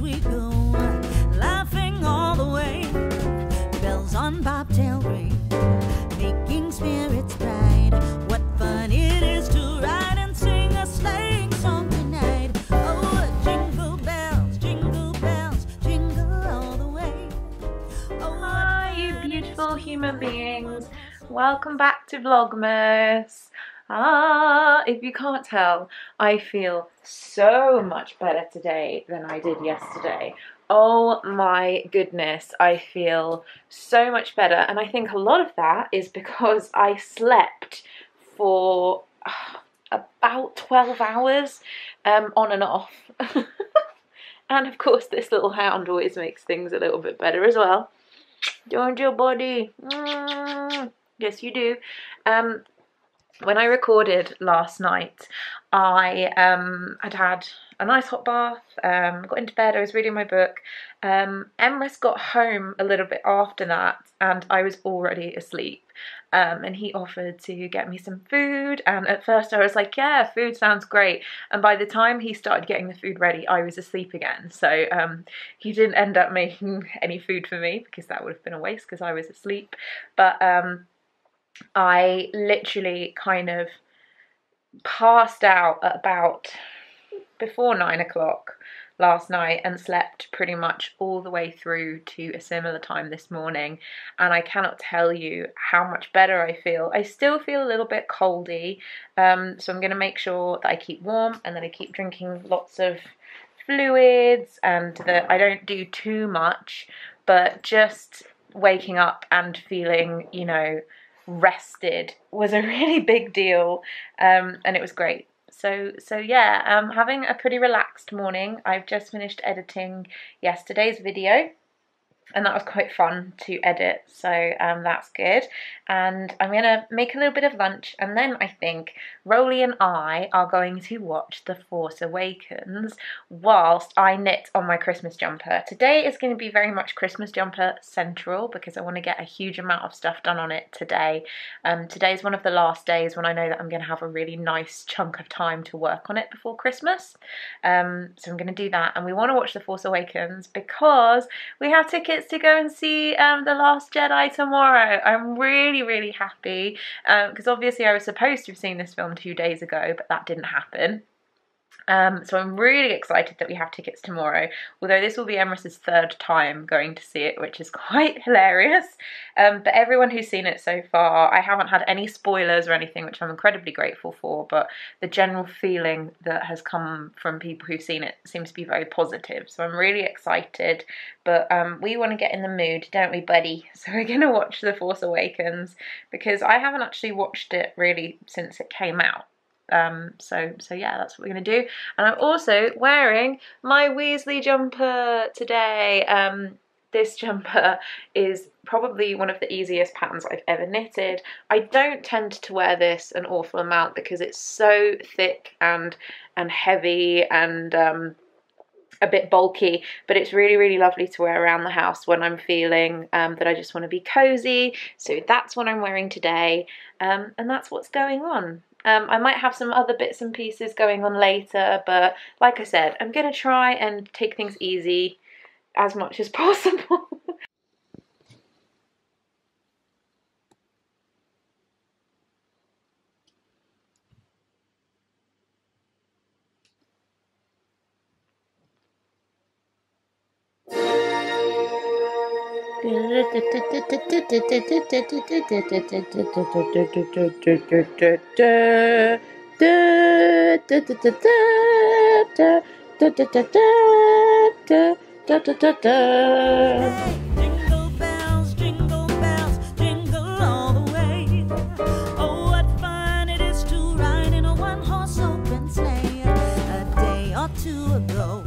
we go, laughing all the way. Bells on bobtail ring, making spirits bright. What fun it is to ride and sing a sleighing song tonight. Oh, jingle bells, jingle all the way. Oh, hi, you beautiful human beings. Welcome back to Vlogmas. If you can't tell, I feel so much better today than I did yesterday. Oh my goodness, I feel so much better, and I think a lot of that is because I slept for about 12 hours on and off. And of course this little hound always makes things a little bit better as well. Don't you, buddy? Yes, you do. When I recorded last night, I had a nice hot bath, got into bed, I was reading my book. Emrys got home a little bit after that and I was already asleep. And he offered to get me some food, and at first I was like, yeah, food sounds great. And by the time he started getting the food ready, I was asleep again. So he didn't end up making any food for me because that would have been a waste because I was asleep. But I literally kind of passed out at about before 9 o'clock last night and slept pretty much all the way through to a similar time this morning, and I cannot tell you how much better I feel. I still feel a little bit coldy, so I'm going to make sure that I keep warm and that I keep drinking lots of fluids and that I don't do too much, but just waking up and feeling, you know, rested was a really big deal, and it was great. So yeah, I'm having a pretty relaxed morning. I've just finished editing yesterday's video, and that was quite fun to edit, so that's good. And I'm gonna make a little bit of lunch, and then I think Roly and I are going to watch The Force Awakens whilst I knit on my Christmas jumper. Today is going to be very much Christmas jumper central because I want to get a huge amount of stuff done on it today. Today is one of the last days when I know that I'm going to have a really nice chunk of time to work on it before Christmas. So I'm going to do that, and we want to watch The Force Awakens because we have tickets to go and see The Last Jedi tomorrow. I'm really happy because obviously I was supposed to have seen this film 2 days ago, but that didn't happen. So I'm really excited that we have tickets tomorrow, although this will be Emrys's third time going to see it, which is quite hilarious. But everyone who's seen it so far, I haven't had any spoilers or anything, which I'm incredibly grateful for, but the general feeling that has come from people who've seen it seems to be very positive. So I'm really excited, but we want to get in the mood, don't we, buddy? So we're going to watch The Force Awakens because I haven't actually watched it really since it came out. So yeah, that's what we're gonna do. And I'm also wearing my Weasley jumper today. This jumper is probably one of the easiest patterns I've ever knitted. I don't tend to wear this an awful amount because it's so thick and heavy and a bit bulky, but it's really lovely to wear around the house when I'm feeling that I just want to be cozy. So that's what I'm wearing today, and that's what's going on. I might have some other bits and pieces going on later, but like I said, I'm going to try and take things easy as much as possible. Jingle bells, jingle all the way. Oh, what fun it is to ride in a one-horse open sleigh. A day or two ago,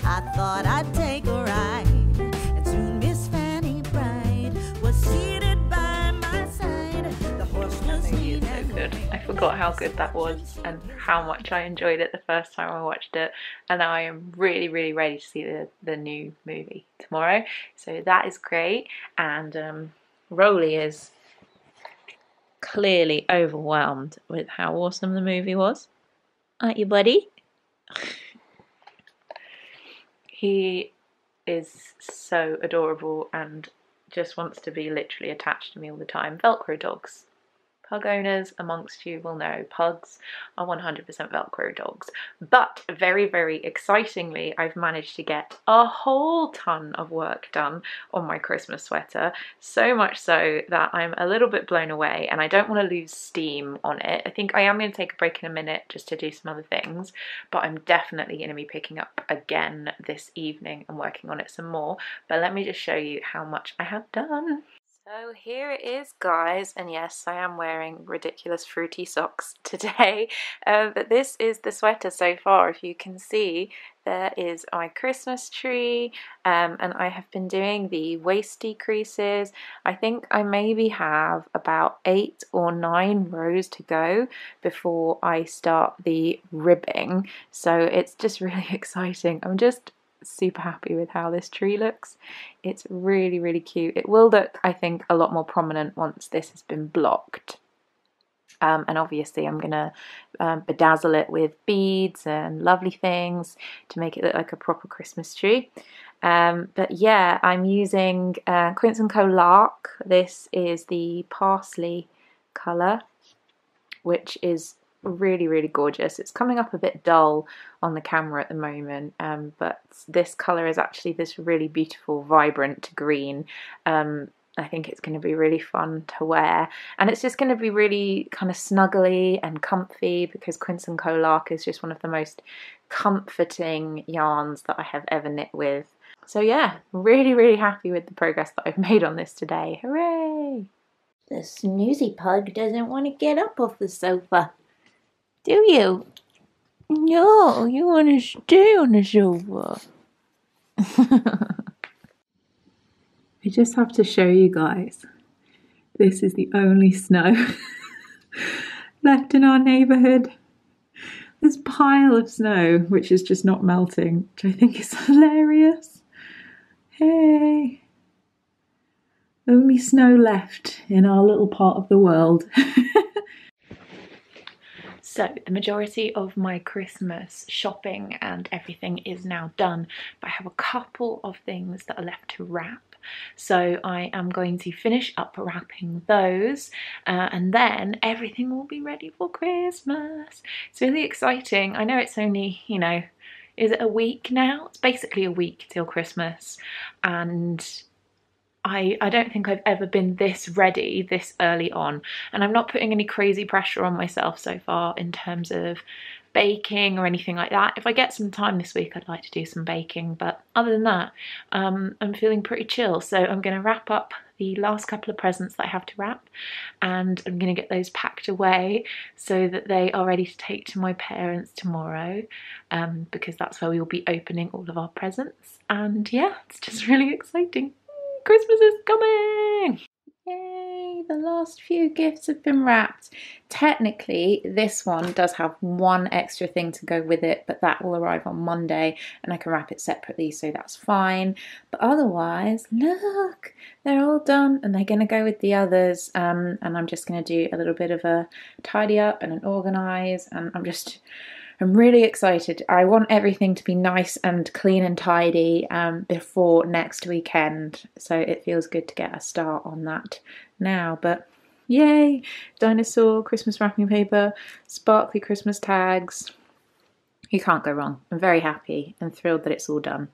I thought I'd take a ride, and soon Miss Fanny Bright was seated by my side. The horse was lean and Good. I forgot how good that was and how much I enjoyed it the first time I watched it, and now I am really ready to see the new movie tomorrow, so that is great. And Roly is clearly overwhelmed with how awesome the movie was, aren't you, buddy? He is so adorable and just wants to be literally attached to me all the time. Velcro dogs. Pug owners amongst you will know pugs are 100% Velcro dogs. But very, very excitingly, I've managed to get a whole ton of work done on my Christmas sweater. So much so that I'm a little bit blown away and I don't want to lose steam on it. I think I am going to take a break in a minute just to do some other things, but I'm definitely going to be picking up again this evening and working on it some more. But let me just show you how much I have done. So here it is, guys, and yes, I am wearing ridiculous fruity socks today, but this is the sweater so far. If you can see, there is my Christmas tree, and I have been doing the waist decreases. I think I maybe have about 8 or 9 rows to go before I start the ribbing, so it's just really exciting. I'm just super happy with how this tree looks. It's really, really cute. It will look, I think, a lot more prominent once this has been blocked. And obviously I'm gonna bedazzle it with beads and lovely things to make it look like a proper Christmas tree. But yeah, I'm using Quince & Co Lark. This is the parsley colour, which is really, really gorgeous. It's coming up a bit dull on the camera at the moment, but this colour is actually this really beautiful vibrant green. I think it's going to be really fun to wear, and it's just going to be really kind of snuggly and comfy because Quince & Co Lark is just one of the most comforting yarns that I have ever knit with. So yeah, really, really happy with the progress that I've made on this today. Hooray! The snoozy pug doesn't want to get up off the sofa. Do you? No, you want to stay on the sofa. I just have to show you guys. This is the only snow left in our neighbourhood. This pile of snow, which is just not melting, which I think is hilarious. Hey! Only snow left in our little part of the world. So the majority of my Christmas shopping and everything is now done, but I have a couple of things that are left to wrap. So I am going to finish up wrapping those and then everything will be ready for Christmas. It's really exciting. I know it's only, you know, is it a week now? It's basically a week till Christmas, and I don't think I've ever been this ready this early on, and I'm not putting any crazy pressure on myself so far in terms of baking or anything like that. If I get some time this week, I'd like to do some baking, but other than that, I'm feeling pretty chill. So I'm going to wrap up the last couple of presents that I have to wrap, and I'm going to get those packed away so that they are ready to take to my parents tomorrow, because that's where we will be opening all of our presents. And yeah, it's just really exciting. Christmas is coming! Yay! The last few gifts have been wrapped. Technically, this one does have one extra thing to go with it, but that will arrive on Monday and I can wrap it separately, so that's fine. But otherwise, look! They're all done and they're going to go with the others, and I'm just going to do a little bit of a tidy up and an organise, and I'm really excited. I want everything to be nice and clean and tidy before next weekend, so it feels good to get a start on that now. But yay! Dinosaur Christmas wrapping paper, sparkly Christmas tags. You can't go wrong. I'm very happy and thrilled that it's all done.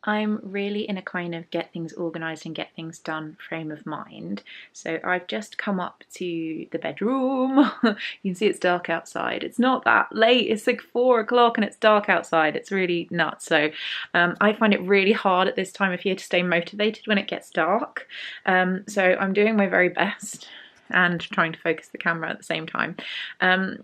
I'm really in a kind of get things organised and get things done frame of mind. So I've just come up to the bedroom. You can see it's dark outside. It's not that late. It's like 4 o'clock and it's dark outside. It's really nuts. So I find it really hard at this time of year to stay motivated when it gets dark. So I'm doing my very best and trying to focus the camera at the same time.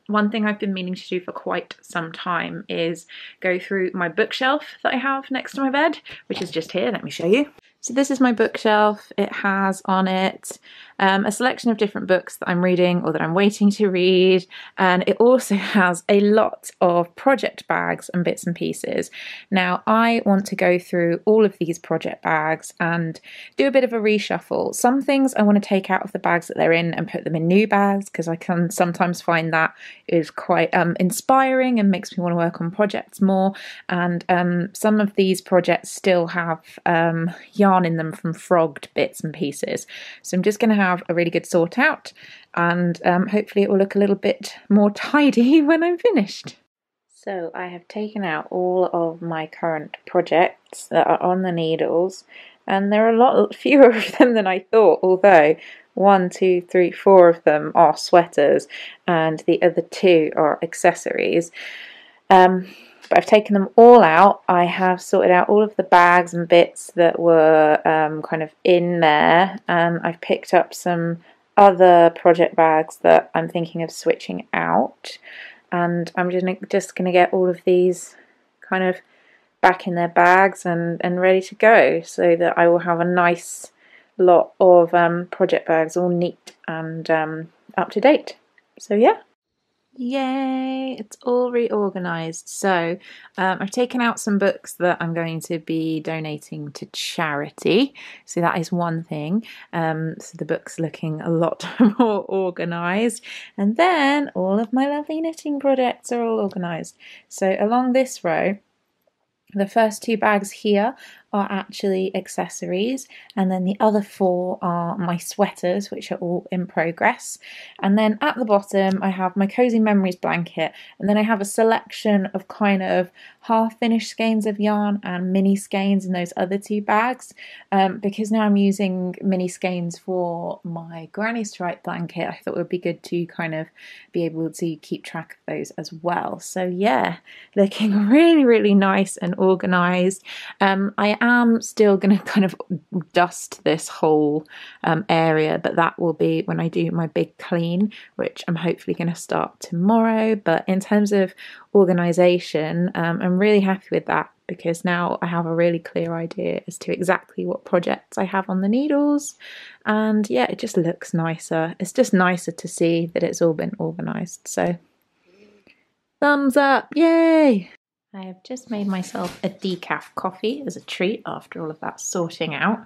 One thing I've been meaning to do for quite some time is go through my bookshelf that I have next to my bed, which is just here. Let me show you. So this is my bookshelf. It has on it a selection of different books that I'm reading or that I'm waiting to read, and it also has a lot of project bags and bits and pieces. Now I want to go through all of these project bags and do a bit of a reshuffle. Some things I want to take out of the bags that they're in and put them in new bags, because I can sometimes find that is quite inspiring and makes me want to work on projects more. And some of these projects still have yarn in them from frogged bits and pieces, so I'm just going to have a really good sort out, and hopefully it will look a little bit more tidy when I'm finished. So I have taken out all of my current projects that are on the needles, and there are a lot fewer of them than I thought, although 1, 2, 3, 4 of them are sweaters and the other 2 are accessories. But I've taken them all out. I have sorted out all of the bags and bits that were kind of in there, and I've picked up some other project bags that I'm thinking of switching out, and I'm just going to get all of these kind of back in their bags and ready to go, so that I will have a nice lot of project bags all neat and up to date. So yeah. Yay, it's all reorganised. So I've taken out some books that I'm going to be donating to charity. So that is one thing. So the book's looking a lot more organised. And then all of my lovely knitting projects are all organised. So along this row, the first 2 bags here are actually accessories, and then the other 4 are my sweaters, which are all in progress. And then at the bottom I have my Cozy Memories blanket, and then I have a selection of kind of half-finished skeins of yarn and mini skeins in those other 2 bags, because now I'm using mini skeins for my granny stripe blanket. I thought it would be good to kind of be able to keep track of those as well. So yeah, looking really, really nice and organised. I am still going to kind of dust this whole area, but that will be when I do my big clean, which I'm hopefully going to start tomorrow. But in terms of organisation, I'm really happy with that, because now I have a really clear idea as to exactly what projects I have on the needles, and yeah, it just looks nicer. It's just nicer to see that it's all been organised. So thumbs up, yay! I have just made myself a decaf coffee as a treat after all of that sorting out.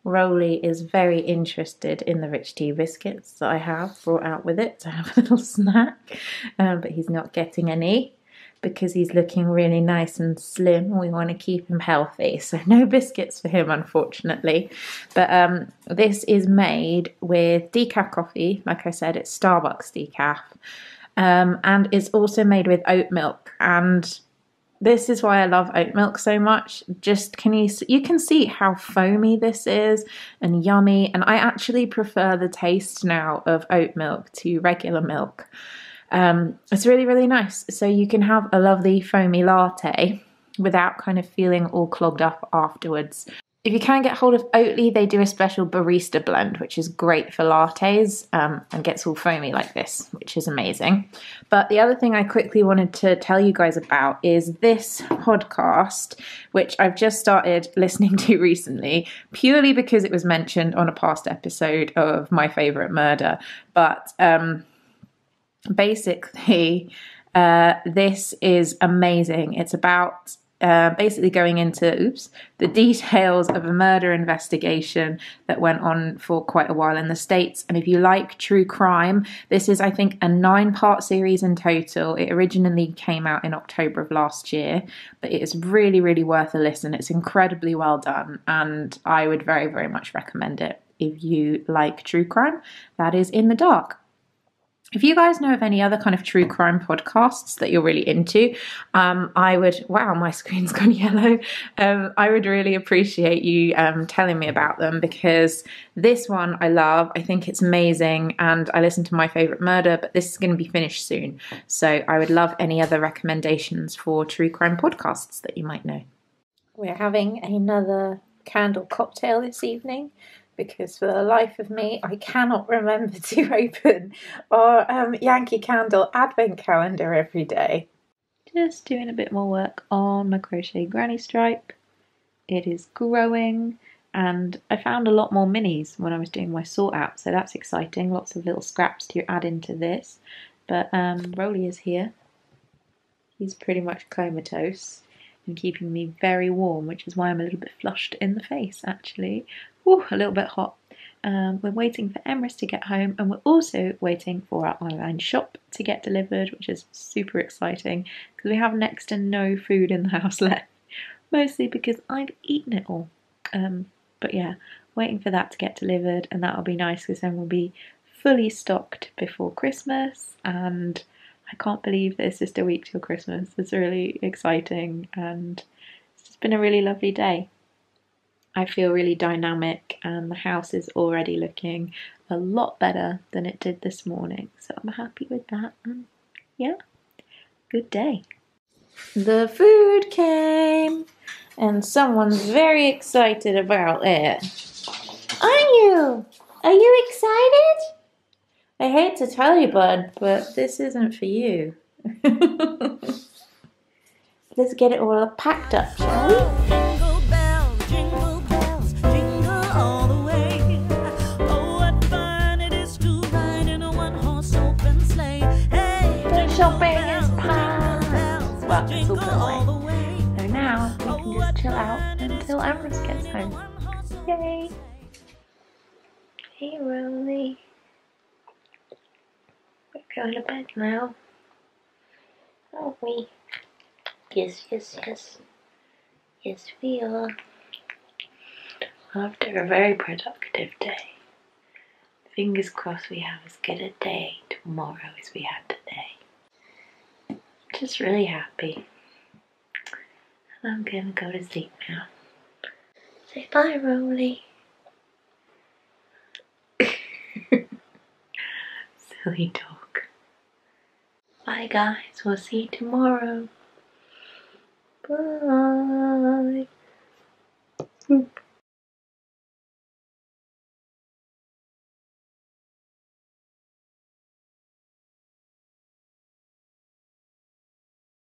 Roly is very interested in the rich tea biscuits that I have brought out with it to have a little snack, but he's not getting any because he's looking really nice and slim. We want to keep him healthy, so no biscuits for him, unfortunately. But this is made with decaf coffee. Like I said, it's Starbucks decaf, and it's also made with oat milk. And this is why I love oat milk so much. Just you can see how foamy this is and yummy, and I actually prefer the taste now of oat milk to regular milk. It's really, really nice. So you can have a lovely foamy latte without kind of feeling all clogged up afterwards. If you can get hold of Oatly, they do a special barista blend, which is great for lattes, and gets all foamy like this, which is amazing. But the other thing I quickly wanted to tell you guys about is this podcast, which I've just started listening to recently, purely because it was mentioned on a past episode of My Favourite Murder. But basically, this is amazing. It's about basically going into the details of a murder investigation that went on for quite a while in the States. And if you like true crime, this is, I think, a 9-part series in total. It originally came out in October of last year, but it is really, really worth a listen. It's incredibly well done, and I would very, very much recommend it if you like true crime that is in the dark. If you guys know of any other kind of true crime podcasts that you're really into, I would, wow, my screen's gone yellow. I would really appreciate you telling me about them, because this one I love. I think it's amazing, and I listen to My Favourite Murder, but this is going to be finished soon. So I would love any other recommendations for true crime podcasts that you might know. We're having another candle cocktail this evening, because for the life of me, I cannot remember to open our Yankee Candle advent calendar every day. Just doing a bit more work on my crochet granny stripe. It is growing, and I found a lot more minis when I was doing my sort out, so that's exciting. Lots of little scraps to add into this. But Roly is here. He's pretty much comatose and keeping me very warm, which is why I'm a little bit flushed in the face, actually. Ooh, a little bit hot. We're waiting for Emrys to get home, and we're also waiting for our online shop to get delivered, which is super exciting because we have next to no food in the house left, mostly because I've eaten it all. But yeah, waiting for that to get delivered, and that'll be nice because then we'll be fully stocked before Christmas. And I can't believe that it's just a week till Christmas. It's really exciting, and it's just been a really lovely day. I feel really dynamic, and the house is already looking a lot better than it did this morning, so I'm happy with that. And yeah, good day. The food came, and someone's very excited about it. Are you? Are you excited? I hate to tell you, bud, but this isn't for you. Let's get it all packed up, shall we? Jingle bells, jingle bells, jingle all the way. Oh, what fun it is to ride in a one-horse open sleigh. Hey, jingle Shopping bells, is jingle past. bells, Well, it's jingle all all the the way. So now we Oh, can what just chill out fun it is until to Emrys ride gets in a home. one-horse open Yay! Hey, Roly. We're going to bed now, aren't we? Yes, yes, yes. Yes, we are. After a very productive day. Fingers crossed we have as good a day tomorrow as we had today. Just really happy. And I'm gonna go to sleep now. Say bye, Roly. Silly dog. Bye guys, we'll see you tomorrow. Bye.